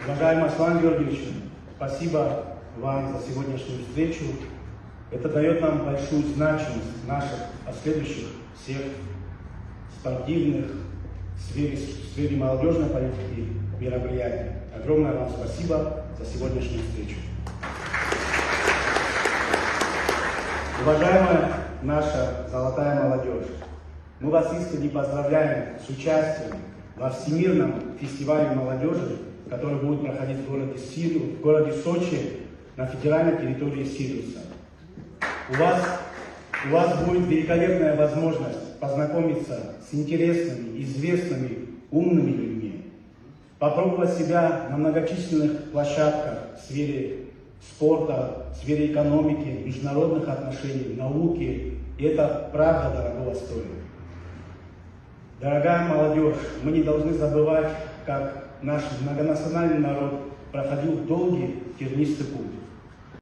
Уважаемый Аслан Георгиевич, спасибо вам за сегодняшнюю встречу. Это дает нам большую значимость наших последующих всех спортивных, в сфере молодежной политики мероприятий. Огромное вам спасибо за сегодняшнюю встречу. Уважаемая наша золотая молодежь, мы вас искренне поздравляем с участием во Всемирном фестивале молодежи, который будет проходить в городе Сочи на федеральной территории Сириуса. У вас будет великолепная возможность познакомиться с интересными, известными, умными людьми, попробовать себя на многочисленных площадках в сфере спорта, в сфере экономики, международных отношений, науки. И это правда дорого стоит. Дорогая молодежь, мы не должны забывать, как наш многонациональный народ проходил долгий тернистый путь.